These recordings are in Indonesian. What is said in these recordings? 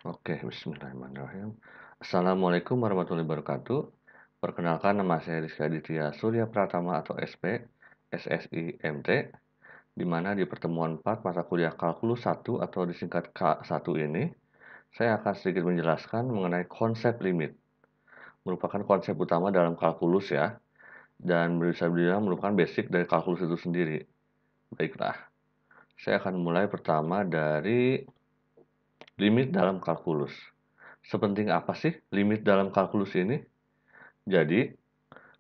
Oke, bismillahirrahmanirrahim. Assalamualaikum warahmatullahi wabarakatuh. Perkenalkan, nama saya Rizky Aditya Surya Pratama atau SP, SSI MT, di mana di pertemuan 4 mata kuliah kalkulus 1 atau disingkat K1 ini, saya akan sedikit menjelaskan mengenai konsep limit. Merupakan konsep utama dalam kalkulus ya, dan bisa dibilang merupakan basic dari kalkulus itu sendiri. Baiklah, saya akan mulai pertama dari limit dalam kalkulus. Sepenting apa sih limit dalam kalkulus ini? Jadi,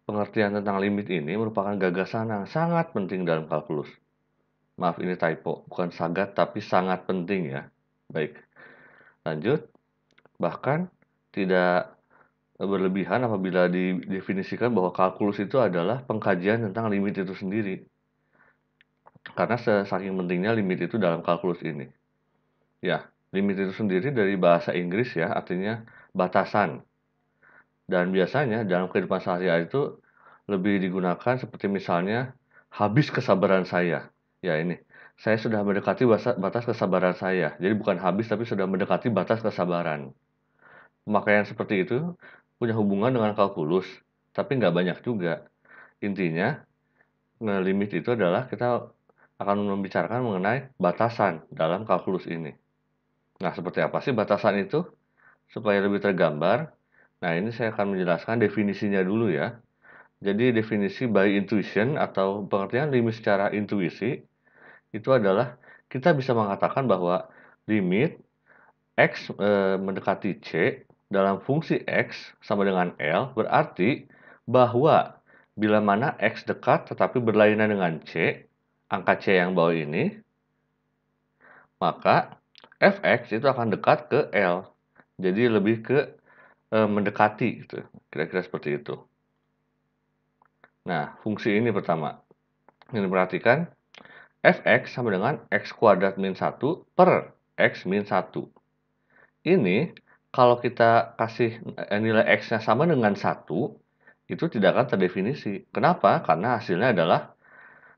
pengertian tentang limit ini merupakan gagasan yang sangat penting dalam kalkulus. Maaf, ini typo, bukan sangat tapi sangat penting ya. Baik, lanjut. Bahkan tidak berlebihan apabila didefinisikan bahwa kalkulus itu adalah pengkajian tentang limit itu sendiri. Karena saking pentingnya limit itu dalam kalkulus ini. Ya, limit itu sendiri dari bahasa Inggris ya, artinya batasan. Dan biasanya dalam kehidupan sehari-hari itu lebih digunakan seperti misalnya, habis kesabaran saya. Ya ini, saya sudah mendekati batas kesabaran saya. Jadi bukan habis tapi sudah mendekati batas kesabaran. Pemakaian seperti itu punya hubungan dengan kalkulus, tapi nggak banyak juga. Intinya, limit itu adalah kita akan membicarakan mengenai batasan dalam kalkulus ini. Nah, seperti apa sih batasan itu? Supaya lebih tergambar, nah ini saya akan menjelaskan definisinya dulu ya. Jadi definisi by intuition atau pengertian limit secara intuisi itu adalah kita bisa mengatakan bahwa limit X mendekati C dalam fungsi X sama dengan L berarti bahwa bila mana X dekat tetapi berlainan dengan C, angka C yang bawah ini, maka Fx itu akan dekat ke L. Jadi lebih ke mendekati gitu, kira-kira seperti itu. Nah, fungsi ini pertama, ini perhatikan, Fx sama dengan X kuadrat min 1 per X min 1. Ini, kalau kita kasih nilai X-nya sama dengan 1, itu tidak akan terdefinisi. Kenapa? Karena hasilnya adalah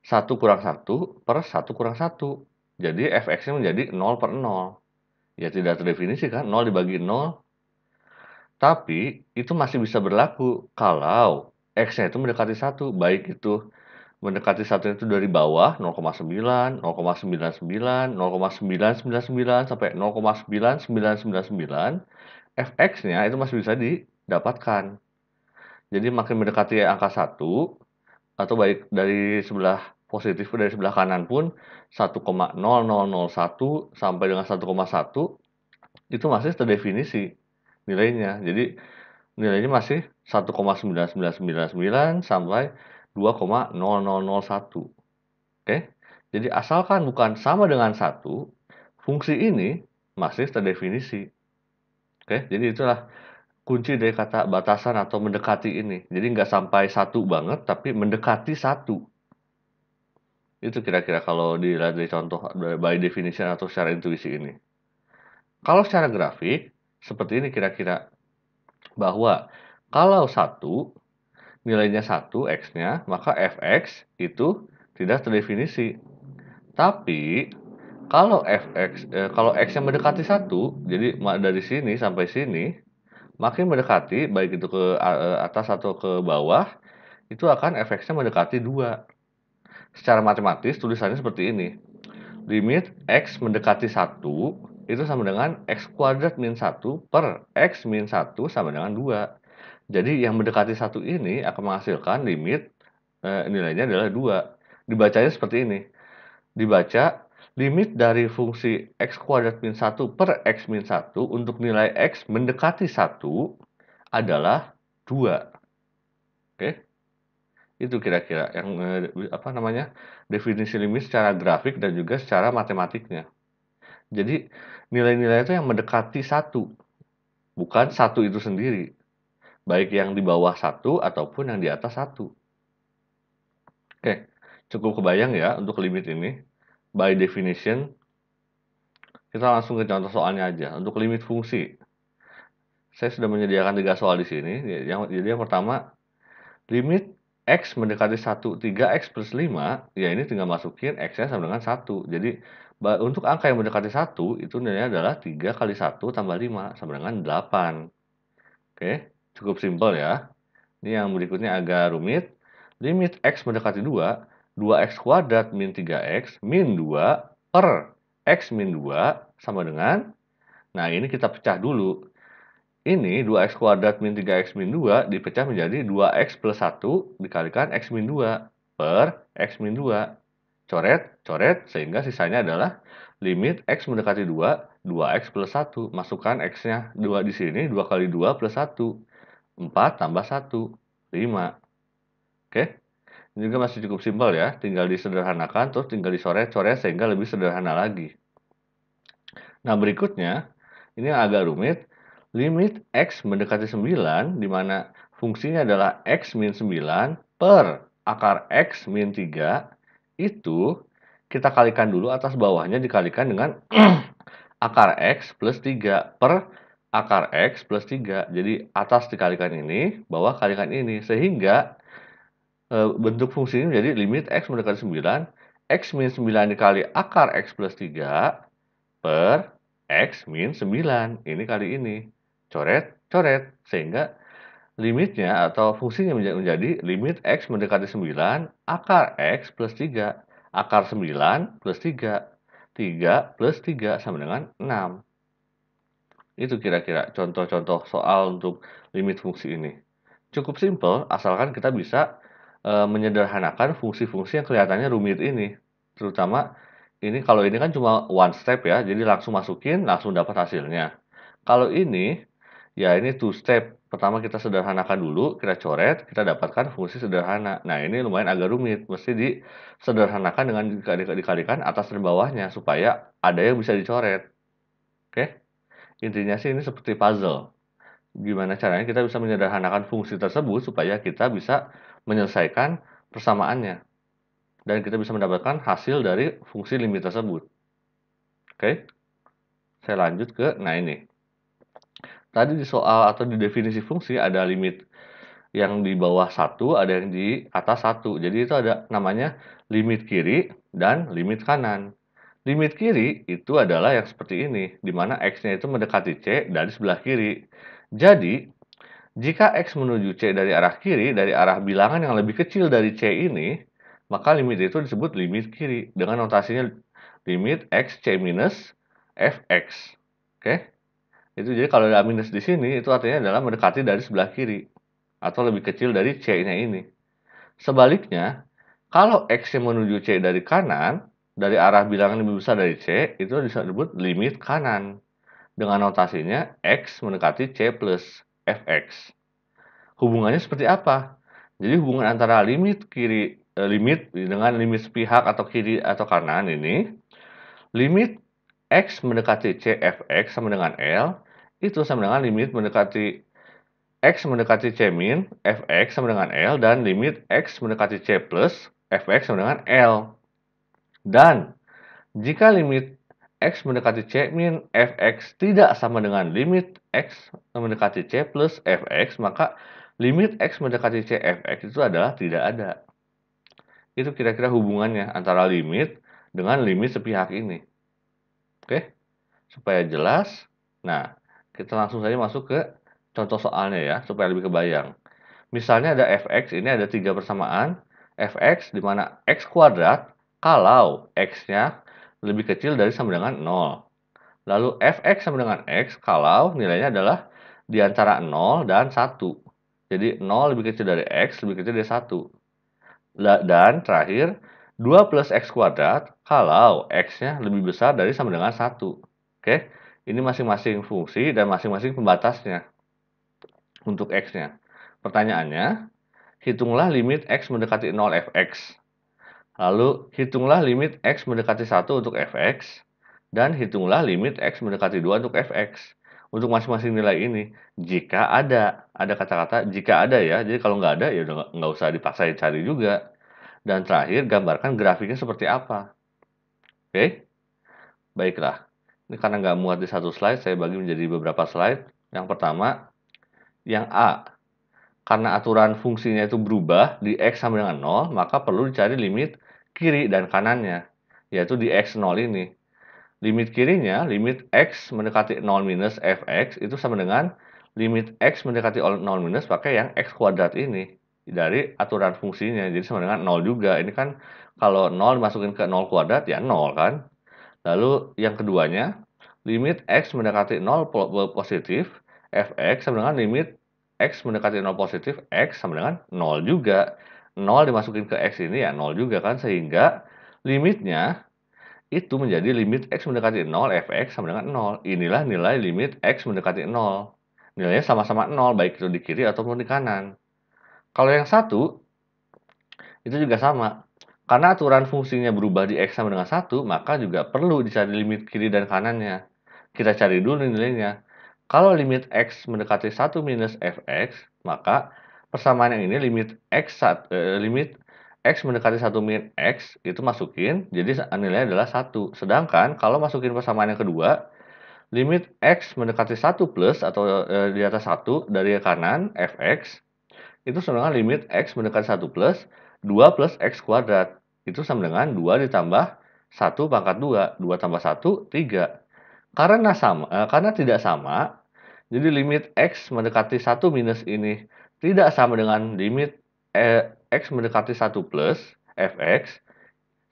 1 kurang 1 per 1 kurang 1. Jadi Fx-nya menjadi 0 per 0. Ya tidak terdefinisi kan, 0 dibagi 0. Tapi, itu masih bisa berlaku kalau X-nya itu mendekati 1, baik itu mendekati 1 itu dari bawah 0,9, 0,99, 0,999 sampai 0,9999, Fx-nya itu masih bisa didapatkan. Jadi makin mendekati angka 1, atau baik dari sebelah positif dari sebelah kanan pun 1,0001 sampai dengan 1,1 itu masih terdefinisi nilainya. Jadi nilainya masih 1,9999 sampai 2,0001. Oke. Jadi asalkan bukan sama dengan 1, fungsi ini masih terdefinisi. Oke, jadi itulah kunci dari kata batasan atau mendekati ini. Jadi nggak sampai 1 banget, tapi mendekati 1. Itu kira-kira kalau dilihat dari contoh by definition atau secara intuisi ini. Kalau secara grafik, seperti ini kira-kira. Bahwa kalau 1 nilainya 1 X-nya, maka Fx itu tidak terdefinisi. Tapi kalau kalau X-nya mendekati 1, jadi dari sini sampai sini, makin mendekati baik itu ke atas atau ke bawah, itu akan Fx-nya mendekati 2. Secara matematis tulisannya seperti ini. Limit X mendekati 1 itu sama dengan X kuadrat min 1 per X min 1 sama dengan 2. Jadi yang mendekati 1 ini akan menghasilkan limit nilainya adalah 2. Dibacanya seperti ini. Dibaca limit dari fungsi X kuadrat min 1 per X min 1 untuk nilai X mendekati 1 adalah 2. Oke. Itu kira-kira yang definisi limit secara grafik dan juga secara matematiknya. Jadi nilai-nilai itu yang mendekati 1, bukan 1 itu sendiri. Baik yang di bawah 1 ataupun yang di atas 1. Oke, cukup kebayang ya untuk limit ini. By definition, kita langsung ke contoh soalnya aja. Untuk limit fungsi, saya sudah menyediakan 3 soal di sini. Jadi yang pertama, limit X mendekati 1, 3X plus 5, ya ini tinggal masukin X-nya sama dengan 1. Jadi Untuk angka yang mendekati 1, itu nilainya adalah 3 kali 1 tambah 5 sama dengan 8. Oke, cukup simpel ya. Ini yang berikutnya agak rumit. Limit X mendekati 2, 2X kuadrat min 3X min 2 per X min 2 sama dengan, nah ini kita pecah dulu. Ini 2X kuadrat min 3X min 2 dipecah menjadi 2X plus 1 dikalikan X min 2 per X min 2. Coret, coret, sehingga sisanya adalah limit X mendekati 2, 2X plus 1. Masukkan X-nya 2 di sini, 2 kali 2 plus 1. 4 tambah 1, 5. Oke, ini juga masih cukup simpel ya. Tinggal disederhanakan, terus tinggal dicoret-coret sehingga lebih sederhana lagi. Nah, berikutnya, ini yang agak rumit. Limit X mendekati 9, di mana fungsinya adalah X min 9 per akar X min 3, itu kita kalikan dulu atas bawahnya dikalikan dengan akar X plus 3 per akar X plus 3. Jadi, atas dikalikan ini, bawah kalikan ini. Sehingga bentuk fungsinya menjadi limit X mendekati 9, X min 9 dikali akar X plus 3 per X min 9. Ini kali ini. Coret, coret. Sehingga limitnya atau fungsinya menjadi limit X mendekati 9 akar X plus 3. Akar 9 plus 3. 3 plus 3 sama dengan 6. Itu kira-kira contoh-contoh soal untuk limit fungsi ini. Cukup simpel, asalkan kita bisa menyederhanakan fungsi-fungsi yang kelihatannya rumit ini. Terutama kalau ini kan cuma one step ya, jadi langsung masukin, langsung dapat hasilnya. Kalau ini, ya ini two step. Pertama kita sederhanakan dulu, kita coret, kita dapatkan fungsi sederhana. Nah, ini lumayan agak rumit, mesti disederhanakan dengan dikalikan atas dan bawahnya, supaya ada yang bisa dicoret. Oke? Intinya sih ini seperti puzzle. Gimana caranya kita bisa menyederhanakan fungsi tersebut supaya kita bisa menyelesaikan persamaannya. Dan kita bisa mendapatkan hasil dari fungsi limit tersebut. Oke, saya lanjut ke, nah ini. Tadi di soal atau di definisi fungsi ada limit yang di bawah 1, ada yang di atas 1. Jadi itu ada namanya limit kiri dan limit kanan. Limit kiri itu adalah yang seperti ini, di mana X-nya itu mendekati C dari sebelah kiri. Jadi, jika X menuju C dari arah kiri, dari arah bilangan yang lebih kecil dari C ini, maka limit itu disebut limit kiri, dengan notasinya limit X C minus Fx. Oke? Itu jadi kalau ada minus di sini, itu artinya adalah mendekati dari sebelah kiri, atau lebih kecil dari C-nya ini. Sebaliknya, kalau X yang menuju C dari kanan, dari arah bilangan lebih besar dari C, itu disebut limit kanan. Dengan notasinya X mendekati C plus Fx. Hubungannya seperti apa? Jadi hubungan antara limit dengan limit sepihak atau kiri atau kanan ini, limit X mendekati C Fx sama dengan L, itu sama dengan limit mendekati X mendekati C min, Fx sama dengan L, dan limit X mendekati C plus, Fx sama dengan L. Dan, jika limit X mendekati C min, Fx tidak sama dengan limit X mendekati C plus, Fx, maka limit X mendekati C Fx itu adalah tidak ada. Itu kira-kira hubungannya antara limit dengan limit sepihak ini. Oke? Supaya jelas, nah, kita langsung saja masuk ke contoh soalnya ya, supaya lebih kebayang. Misalnya ada Fx, ini ada 3 persamaan. Fx di mana X kuadrat kalau X-nya lebih kecil dari sama dengan 0. Lalu Fx sama dengan X kalau nilainya adalah di antara 0 dan 1. Jadi 0 lebih kecil dari X, lebih kecil dari 1. Dan terakhir, 2 plus X kuadrat kalau X-nya lebih besar dari sama dengan 1. Oke, ini masing-masing fungsi dan masing-masing pembatasnya untuk X-nya. Pertanyaannya, hitunglah limit X mendekati 0 Fx. Lalu, hitunglah limit X mendekati 1 untuk Fx. Dan hitunglah limit X mendekati 2 untuk Fx. Untuk masing-masing nilai ini, jika ada kata-kata jika ada ya, jadi kalau nggak ada ya udah nggak usah dipaksain cari juga. Dan terakhir, gambarkan grafiknya seperti apa. Oke, baiklah. Ini karena nggak muat di satu slide, saya bagi menjadi beberapa slide. Yang pertama, yang A. Karena aturan fungsinya itu berubah di X sama dengan 0, maka perlu dicari limit kiri dan kanannya, yaitu di X0 ini. Limit kirinya, limit X mendekati 0 minus Fx itu sama dengan limit X mendekati 0 minus pakai yang X kuadrat ini. Dari aturan fungsinya, jadi sama dengan 0 juga. Ini kan kalau 0 dimasukin ke 0 kuadrat, ya 0 kan. Lalu yang keduanya, limit X mendekati 0 positif, Fx sama dengan limit X mendekati 0 positif, X sama dengan 0 juga. 0 dimasukin ke X ini ya 0 juga kan, sehingga limitnya itu menjadi limit X mendekati 0, Fx sama dengan 0. Inilah nilai limit X mendekati 0. Nilainya sama-sama 0, baik itu di kiri ataupun di kanan. Kalau yang satu, itu juga sama. Karena aturan fungsinya berubah di X sama dengan 1, maka juga perlu dicari limit kiri dan kanannya. Kita cari dulu nilainya. Kalau limit X mendekati 1 minus Fx, maka persamaan yang ini limit X mendekati 1 min X itu masukin, jadi nilainya adalah 1. Sedangkan kalau masukin persamaan yang kedua, limit X mendekati 1 plus atau di atas 1 dari kanan, Fx, itu sama dengan limit X mendekati 1 plus 2 plus X kuadrat. Itu sama dengan 2 ditambah 1 pangkat 2. 2 tambah 1, 3. Karena tidak sama, jadi limit X mendekati 1 minus ini tidak sama dengan limit X mendekati 1 plus Fx.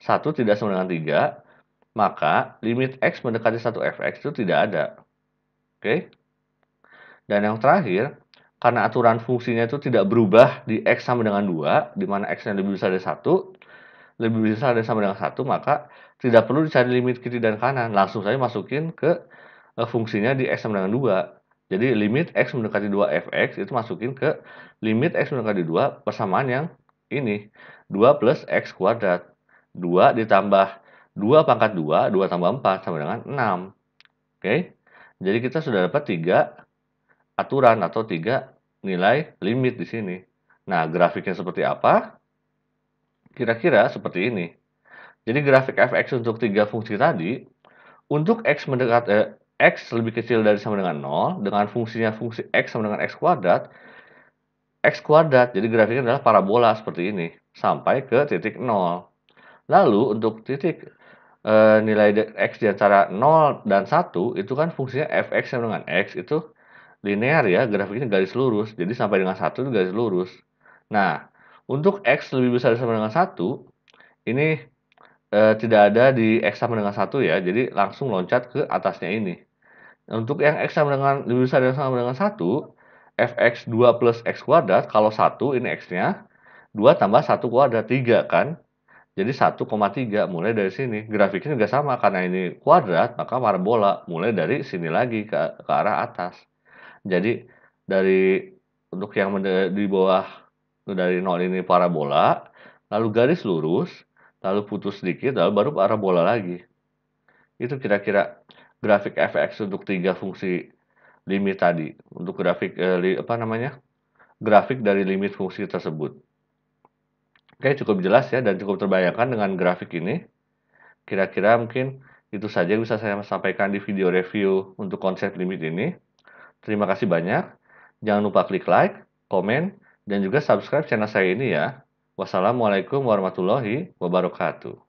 1 tidak sama dengan 3, maka limit X mendekati 1 Fx itu tidak ada. Oke? Dan yang terakhir, karena aturan fungsinya itu tidak berubah di X sama dengan 2, di mana X-nya lebih besar dari 1, lebih besar dari sama dengan 1, maka tidak perlu dicari limit kiri dan kanan. Langsung saja masukin ke fungsinya di X sama dengan 2. Jadi limit X mendekati 2 Fx itu masukin ke limit X mendekati 2 persamaan yang ini. 2 plus X kuadrat. 2 ditambah 2 pangkat 2, 2 tambah 4 sama dengan 6. Oke? Jadi kita sudah dapat 3 aturan atau 3 nilai limit di sini. Nah, grafiknya seperti apa? Kira-kira seperti ini. Jadi grafik fx untuk 3 fungsi tadi, untuk x lebih kecil dari sama dengan 0, dengan fungsinya fungsi x sama dengan x kuadrat. Jadi grafiknya adalah parabola seperti ini, sampai ke titik 0. Lalu untuk titik nilai x di antara 0 dan 1, itu kan fungsinya fx sama dengan x, itu linear ya, grafiknya garis lurus. Jadi sampai dengan 1 itu garis lurus. Nah, untuk x lebih besar sama dengan 1, ini tidak ada di X sama dengan 1 ya, jadi langsung loncat ke atasnya ini. Untuk yang X sama dengan lebih besar dan sama dengan 1, Fx 2 plus X kuadrat, kalau 1 ini X-nya, 2 tambah 1 kuadrat, 3 kan? Jadi 1,3 mulai dari sini. Grafiknya juga sama, karena ini kuadrat, maka parabola. Mulai dari sini lagi ke arah atas. Jadi dari untuk yang di bawah dari 0 ini parabola, lalu garis lurus, lalu putus sedikit, lalu baru parabola lagi. Itu kira-kira grafik fx untuk 3 fungsi limit tadi. Untuk grafik grafik dari limit fungsi tersebut. Oke, cukup jelas ya dan cukup terbayangkan dengan grafik ini. Kira-kira mungkin itu saja yang bisa saya sampaikan di video review untuk konsep limit ini. Terima kasih banyak. Jangan lupa klik like, komen, dan juga subscribe channel saya ini ya. Wassalamualaikum warahmatullahi wabarakatuh.